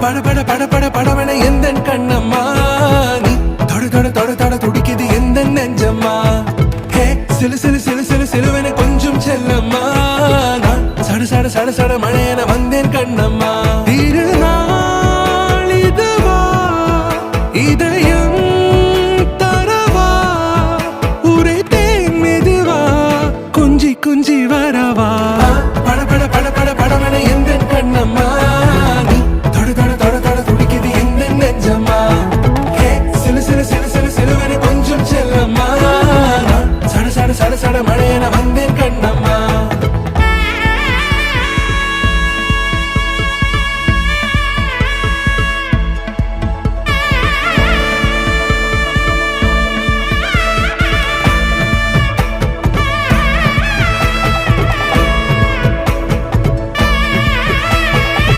பட பட பட பட படவன எந்த கண்ணம்மா நீ தொட தொட தொட தொட துடிக்குது எந்த நெஞ்சம்மா ஹே சிலு சிலு சிலு சிலு சிலுவன கொஞ்சம் செல்லம்மா நான் சட சட சட சட மழையன